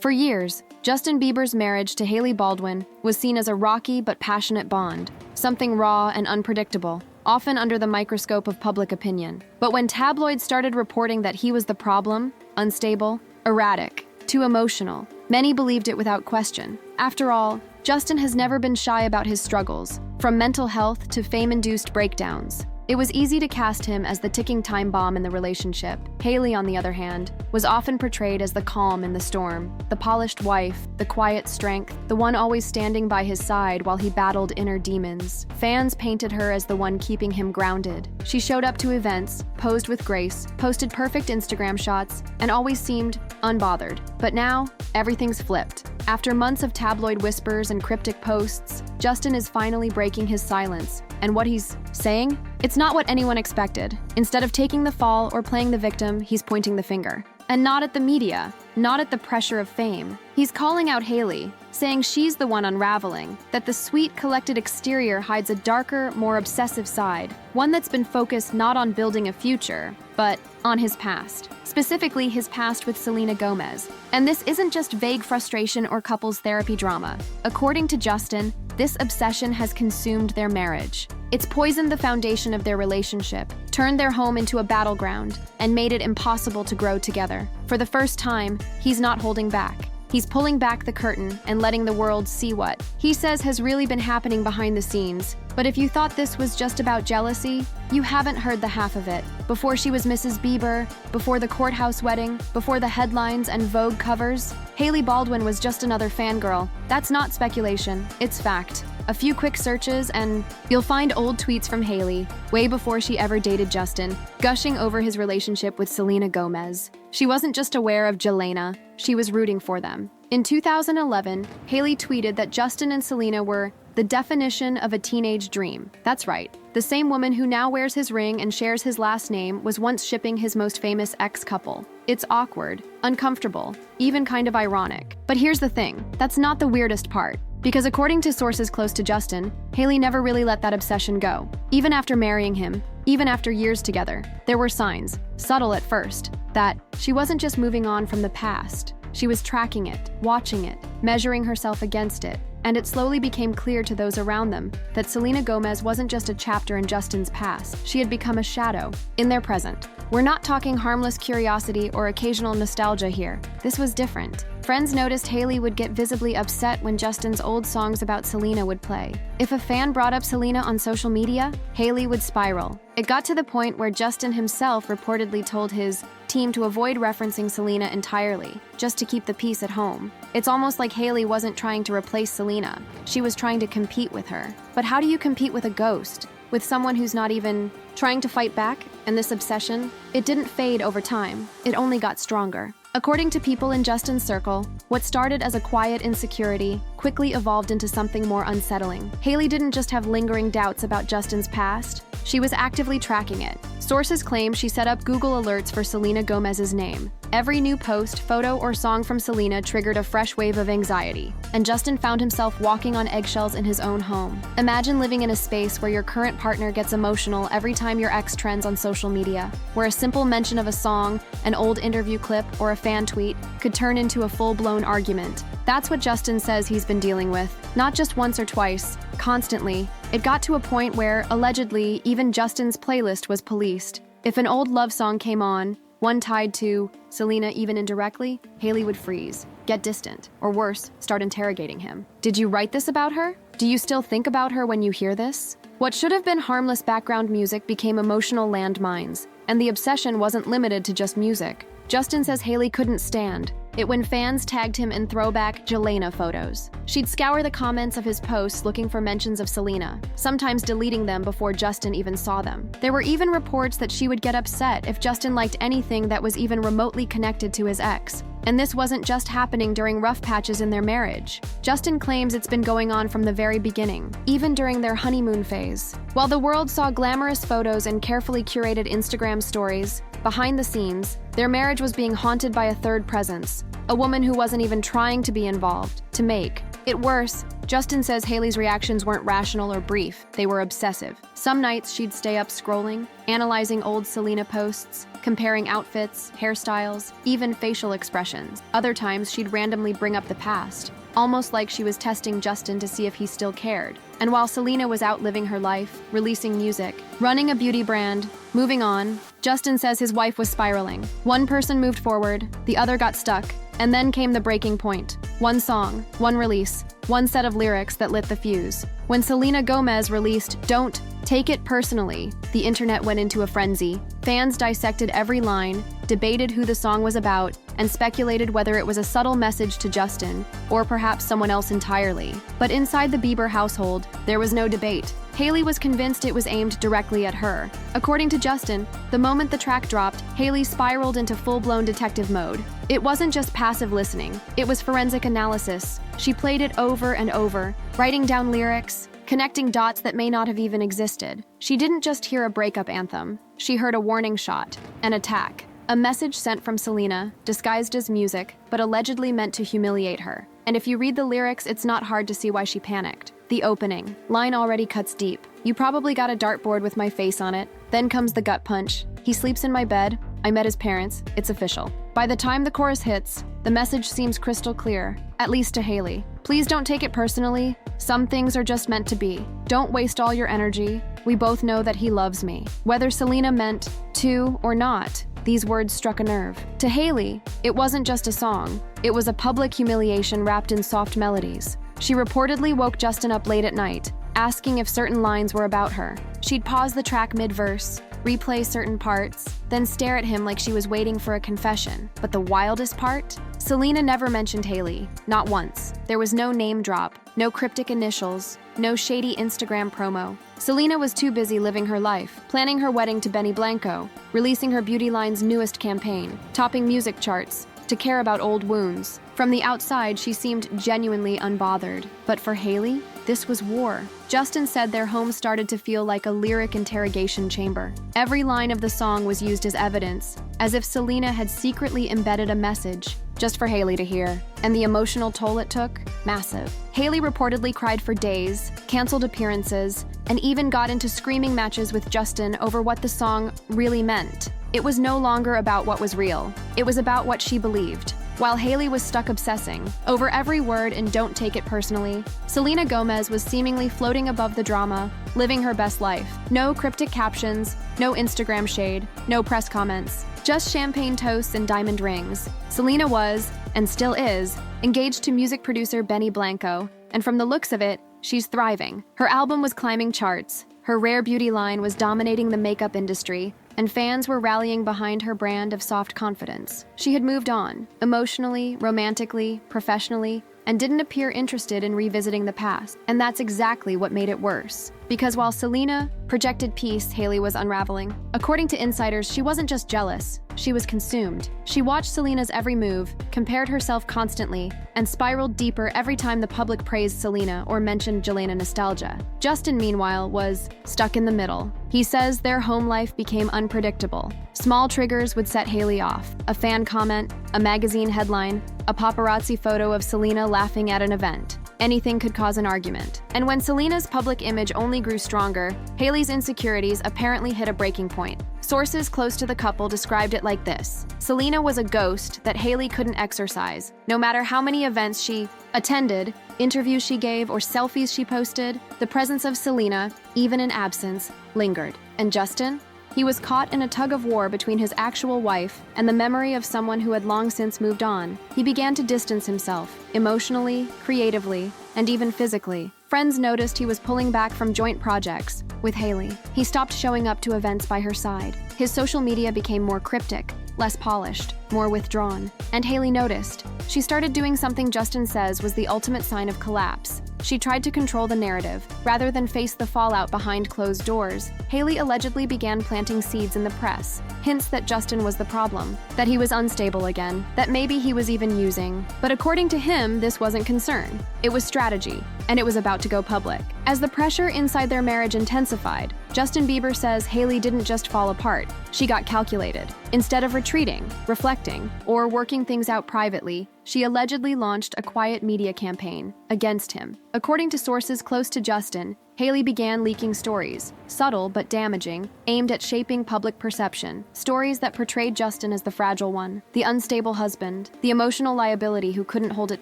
For years, Justin Bieber's marriage to Hailey Baldwin was seen as a rocky but passionate bond, something raw and unpredictable, often under the microscope of public opinion. But when tabloids started reporting that he was the problem, unstable, erratic, too emotional, many believed it without question. After all, Justin has never been shy about his struggles, from mental health to fame-induced breakdowns. It was easy to cast him as the ticking time bomb in the relationship. Hailey, on the other hand, was often portrayed as the calm in the storm, the polished wife, the quiet strength, the one always standing by his side while he battled inner demons. Fans painted her as the one keeping him grounded. She showed up to events, posed with grace, posted perfect Instagram shots, and always seemed unbothered. But now, everything's flipped. After months of tabloid whispers and cryptic posts, Justin is finally breaking his silence. And what he's saying? It's not what anyone expected. Instead of taking the fall or playing the victim, he's pointing the finger. And not at the media, not at the pressure of fame. He's calling out Hailey, saying she's the one unraveling, that the sweet, collected exterior hides a darker, more obsessive side, one that's been focused not on building a future, but on his past. Specifically, his past with Selena Gomez. And this isn't just vague frustration or couples therapy drama. According to Justin, this obsession has consumed their marriage. It's poisoned the foundation of their relationship, turned their home into a battleground, and made it impossible to grow together. For the first time, he's not holding back. He's pulling back the curtain and letting the world see what he says has really been happening behind the scenes. But if you thought this was just about jealousy, you haven't heard the half of it. Before she was Mrs. Bieber, before the courthouse wedding, before the headlines and Vogue covers, Hailey Baldwin was just another fangirl. That's not speculation, it's fact. A few quick searches and you'll find old tweets from Hailey, way before she ever dated Justin, gushing over his relationship with Selena Gomez. She wasn't just aware of Jelena, she was rooting for them. In 2011, Hailey tweeted that Justin and Selena were the definition of a teenage dream. That's right. The same woman who now wears his ring and shares his last name was once shipping his most famous ex-couple. It's awkward, uncomfortable, even kind of ironic. But here's the thing, that's not the weirdest part. Because according to sources close to Justin, Hailey never really let that obsession go. Even after marrying him, even after years together, there were signs, subtle at first, that she wasn't just moving on from the past. She was tracking it, watching it, measuring herself against it. And it slowly became clear to those around them that Selena Gomez wasn't just a chapter in Justin's past. She had become a shadow in their present. We're not talking harmless curiosity or occasional nostalgia here. This was different. Friends noticed Hailey would get visibly upset when Justin's old songs about Selena would play. If a fan brought up Selena on social media, Hailey would spiral. It got to the point where Justin himself reportedly told his team to avoid referencing Selena entirely, just to keep the peace at home. It's almost like Hailey wasn't trying to replace Selena. She was trying to compete with her. But how do you compete with a ghost? With someone who's not even trying to fight back? And this obsession, it didn't fade over time. It only got stronger. According to people in Justin's circle, what started as a quiet insecurity quickly evolved into something more unsettling. Hailey didn't just have lingering doubts about Justin's past, she was actively tracking it. Sources claim she set up Google alerts for Selena Gomez's name. Every new post, photo, or song from Selena triggered a fresh wave of anxiety, and Justin found himself walking on eggshells in his own home. Imagine living in a space where your current partner gets emotional every time your ex trends on social media, where a simple mention of a song, an old interview clip, or a fan tweet could turn into a full-blown argument. That's what Justin says he's been dealing with, not just once or twice, constantly. It got to a point where, allegedly, even Justin's playlist was policed. If an old love song came on, one tied to Selena even indirectly, Hailey would freeze, get distant, or worse, start interrogating him. Did you write this about her? Do you still think about her when you hear this? What should have been harmless background music became emotional landmines, and the obsession wasn't limited to just music. Justin says Hailey couldn't stand it when fans tagged him in throwback Jelena photos. She'd scour the comments of his posts looking for mentions of Selena, sometimes deleting them before Justin even saw them. There were even reports that she would get upset if Justin liked anything that was even remotely connected to his ex. And this wasn't just happening during rough patches in their marriage. Justin claims it's been going on from the very beginning, even during their honeymoon phase. While the world saw glamorous photos and carefully curated Instagram stories, behind the scenes, their marriage was being haunted by a third presence, a woman who wasn't even trying to be involved, to make It worse, Justin says Hailey's reactions weren't rational or brief, they were obsessive. Some nights she'd stay up scrolling, analyzing old Selena posts, comparing outfits, hairstyles, even facial expressions. Other times she'd randomly bring up the past, almost like she was testing Justin to see if he still cared. And while Selena was out living her life, releasing music, running a beauty brand, moving on, Justin says his wife was spiraling. One person moved forward, the other got stuck, and then came the breaking point. One song, one release, one set of lyrics that lit the fuse. When Selena Gomez released "Don't Take It Personally," the internet went into a frenzy. Fans dissected every line, debated who the song was about, and speculated whether it was a subtle message to Justin, or perhaps someone else entirely. But inside the Bieber household, there was no debate. Hailey was convinced it was aimed directly at her. According to Justin, the moment the track dropped, Hailey spiraled into full-blown detective mode. It wasn't just passive listening, it was forensic analysis. She played it over and over, writing down lyrics, connecting dots that may not have even existed. She didn't just hear a breakup anthem, she heard a warning shot, an attack. A message sent from Selena, disguised as music, but allegedly meant to humiliate her. And if you read the lyrics, it's not hard to see why she panicked. The opening line already cuts deep. "You probably got a dartboard with my face on it." Then comes the gut punch. "He sleeps in my bed. I met his parents. It's official." By the time the chorus hits, the message seems crystal clear, at least to Hailey. Please don't take it personally. Some things are just meant to be. Don't waste all your energy. We both know that he loves me. Whether Selena meant to or not, these words struck a nerve. To Hailey, it wasn't just a song. It was a public humiliation wrapped in soft melodies. She reportedly woke Justin up late at night, asking if certain lines were about her. She'd pause the track mid-verse, replay certain parts, then stare at him like she was waiting for a confession. But the wildest part? Selena never mentioned Hailey, not once. There was no name drop, no cryptic initials, no shady Instagram promo. Selena was too busy living her life, planning her wedding to Benny Blanco, releasing her beauty line's newest campaign, topping music charts, to care about old wounds. From the outside, she seemed genuinely unbothered. But for Hailey, this was war. Justin said their home started to feel like a lyric interrogation chamber. Every line of the song was used as evidence, as if Selena had secretly embedded a message just for Hailey to hear. And the emotional toll it took? Massive. Hailey reportedly cried for days, canceled appearances, and even got into screaming matches with Justin over what the song really meant. It was no longer about what was real. It was about what she believed. While Hailey was stuck obsessing over every word in "Don't Take It Personally," Selena Gomez was seemingly floating above the drama, living her best life. No cryptic captions, no Instagram shade, no press comments, just champagne toasts and diamond rings. Selena was, and still is, engaged to music producer Benny Blanco, and from the looks of it, she's thriving. Her album was climbing charts, her rare beauty line was dominating the makeup industry, and fans were rallying behind her brand of soft confidence. She had moved on, emotionally, romantically, professionally, and didn't appear interested in revisiting the past. And that's exactly what made it worse. Because while Selena projected peace, Hailey was unraveling. According to insiders, she wasn't just jealous, she was consumed. She watched Selena's every move, compared herself constantly, and spiraled deeper every time the public praised Selena or mentioned Jelena nostalgia. Justin, meanwhile, was stuck in the middle. He says their home life became unpredictable. Small triggers would set Hailey off. A fan comment, a magazine headline, a paparazzi photo of Selena laughing at an event. Anything could cause an argument. And when Selena's public image only grew stronger, Hailey's insecurities apparently hit a breaking point. Sources close to the couple described it like this: Selena was a ghost that Hailey couldn't exorcise. No matter how many events she attended, interviews she gave, or selfies she posted, the presence of Selena, even in absence, lingered. And Justin? He was caught in a tug-of-war between his actual wife and the memory of someone who had long since moved on. He began to distance himself, emotionally, creatively, and even physically. Friends noticed he was pulling back from joint projects with Hailey. He stopped showing up to events by her side. His social media became more cryptic, less polished, more withdrawn. And Hailey noticed. She started doing something Justin says was the ultimate sign of collapse. She tried to control the narrative, rather than face the fallout behind closed doors. Hailey allegedly began planting seeds in the press, hints that Justin was the problem, that he was unstable again, that maybe he was even using. But according to him, this wasn't concern. It was strategy, and it was about to go public. As the pressure inside their marriage intensified, Justin Bieber says Hailey didn't just fall apart, she got calculated. Instead of retreating, reflecting, or working things out privately, she allegedly launched a quiet media campaign against him. According to sources close to Justin, Hailey began leaking stories, subtle but damaging, aimed at shaping public perception. Stories that portrayed Justin as the fragile one, the unstable husband, the emotional liability who couldn't hold it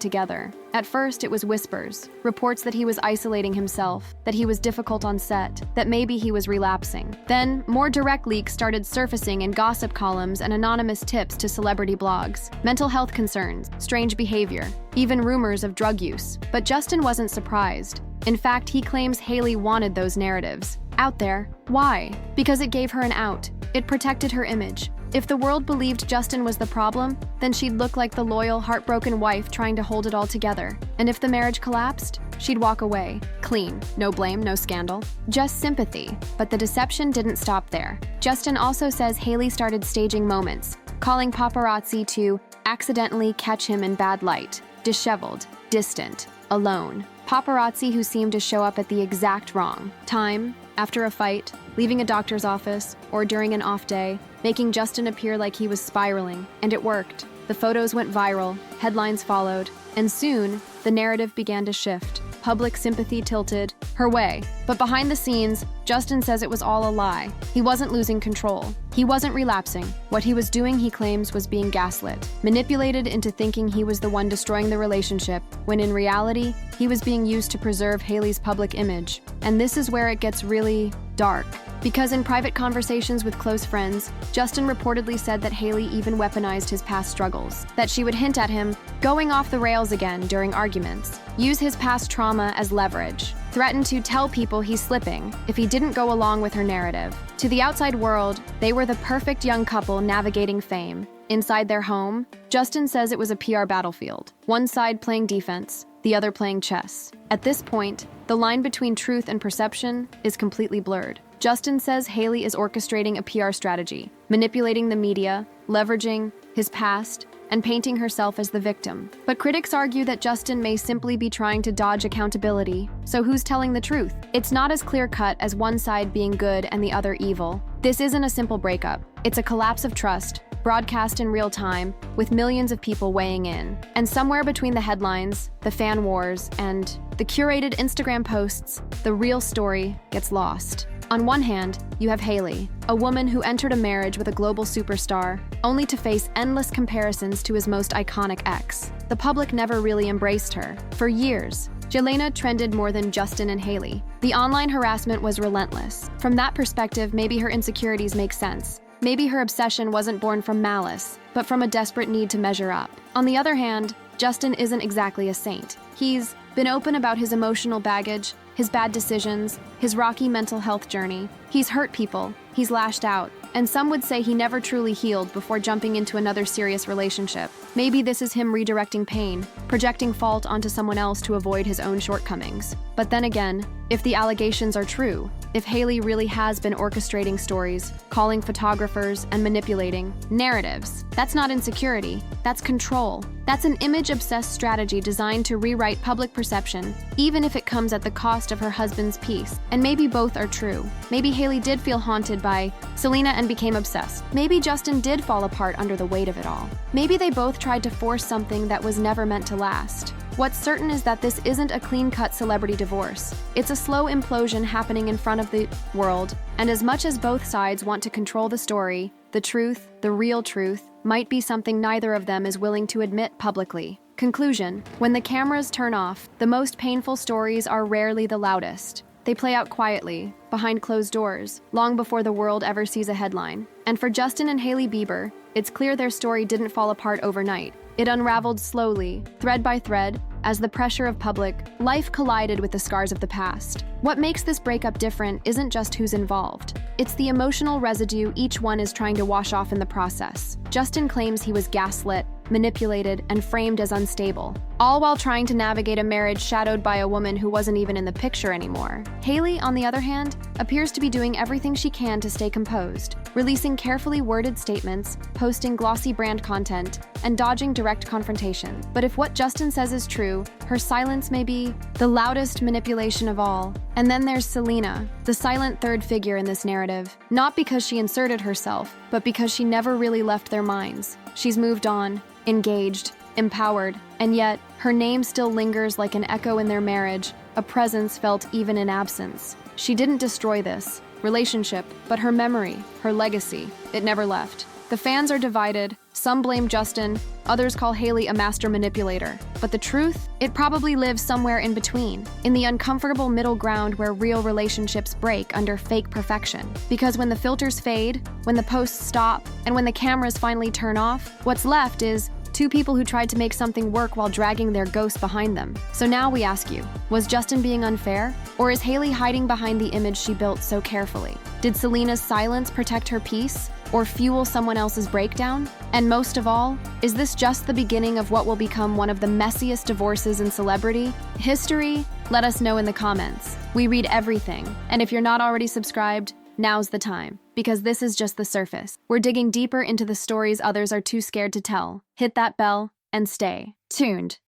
together. At first, it was whispers, reports that he was isolating himself, that he was difficult on set, that maybe he was relapsing. Then, more direct leaks started surfacing in gossip columns and anonymous tips to celebrity blogs. Mental health concerns, strange behavior, even rumors of drug use. But Justin wasn't surprised. In fact, he claims Hailey wanted those narratives out there. Why? Because it gave her an out. It protected her image. If the world believed Justin was the problem, then she'd look like the loyal, heartbroken wife trying to hold it all together. And if the marriage collapsed, she'd walk away. Clean. No blame, no scandal. Just sympathy. But the deception didn't stop there. Justin also says Hailey started staging moments, calling paparazzi to accidentally catch him in bad light, disheveled, distant, alone. Paparazzi who seemed to show up at the exact wrong time, after a fight, leaving a doctor's office, or during an off day, making Justin appear like he was spiraling. And it worked. The photos went viral, headlines followed, and soon, the narrative began to shift. Public sympathy tilted her way. But behind the scenes, Justin says it was all a lie. He wasn't losing control. He wasn't relapsing. What he was doing, he claims, was being gaslit, manipulated into thinking he was the one destroying the relationship, when in reality, he was being used to preserve Hailey's public image. And this is where it gets really dark. Because in private conversations with close friends, Justin reportedly said that Hailey even weaponized his past struggles, that she would hint at him going off the rails again during arguments, use his past trauma as leverage, threaten to tell people he's slipping if he didn't go along with her narrative. To the outside world, they were the perfect young couple navigating fame. Inside their home, Justin says it was a PR battlefield, one side playing defense, the other playing chess. At this point, the line between truth and perception is completely blurred. Justin says Hailey is orchestrating a PR strategy, manipulating the media, leveraging his past, and painting herself as the victim. But critics argue that Justin may simply be trying to dodge accountability. So who's telling the truth? It's not as clear-cut as one side being good and the other evil. This isn't a simple breakup. It's a collapse of trust, broadcast in real time, with millions of people weighing in. And somewhere between the headlines, the fan wars, and the curated Instagram posts, the real story gets lost. On one hand, you have Hailey, a woman who entered a marriage with a global superstar, only to face endless comparisons to his most iconic ex. The public never really embraced her. For years, Jelena trended more than Justin and Hailey. The online harassment was relentless. From that perspective, maybe her insecurities make sense. Maybe her obsession wasn't born from malice, but from a desperate need to measure up. On the other hand, Justin isn't exactly a saint. He's been open about his emotional baggage, his bad decisions, his rocky mental health journey. He's hurt people, he's lashed out, and some would say he never truly healed before jumping into another serious relationship. Maybe this is him redirecting pain, projecting fault onto someone else to avoid his own shortcomings. But then again, if the allegations are true, if Hailey really has been orchestrating stories, calling photographers, and manipulating narratives, that's not insecurity, that's control. That's an image-obsessed strategy designed to rewrite public perception, even if it comes at the cost of her husband's peace. And maybe both are true. Maybe Hailey did feel haunted by Selena and became obsessed. Maybe Justin did fall apart under the weight of it all. Maybe they both tried to force something that was never meant to last. What's certain is that this isn't a clean-cut celebrity divorce. It's a slow implosion happening in front of the world, and as much as both sides want to control the story, the truth, the real truth, might be something neither of them is willing to admit publicly. Conclusion: when the cameras turn off, the most painful stories are rarely the loudest. They play out quietly, behind closed doors, long before the world ever sees a headline. And for Justin and Hailey Bieber, it's clear their story didn't fall apart overnight. It unraveled slowly, thread by thread, as the pressure of public life collided with the scars of the past. What makes this breakup different isn't just who's involved. It's the emotional residue each one is trying to wash off in the process. Justin claims he was gaslit, manipulated, and framed as unstable, all while trying to navigate a marriage shadowed by a woman who wasn't even in the picture anymore. Hailey, on the other hand, appears to be doing everything she can to stay composed. releasing carefully worded statements, posting glossy brand content, and dodging direct confrontation. But if what Justin says is true, her silence may be the loudest manipulation of all. And then there's Selena, the silent third figure in this narrative. Not because she inserted herself, but because she never really left their minds. She's moved on, engaged, empowered, and yet her name still lingers like an echo in their marriage, a presence felt even in absence. She didn't destroy this relationship, but her memory, her legacy, it never left. The fans are divided. Some blame Justin, others call Hailey a master manipulator. But the truth? It probably lives somewhere in between, in the uncomfortable middle ground where real relationships break under fake perfection. Because when the filters fade, when the posts stop, and when the cameras finally turn off, what's left is two people who tried to make something work while dragging their ghost behind them. So now we ask you, was Justin being unfair? Or is Hailey hiding behind the image she built so carefully? Did Selena's silence protect her peace? Or fuel someone else's breakdown? And most of all, is this just the beginning of what will become one of the messiest divorces in celebrity history? Let us know in the comments. We read everything, and if you're not already subscribed, now's the time, because this is just the surface. We're digging deeper into the stories others are too scared to tell. Hit that bell and stay tuned.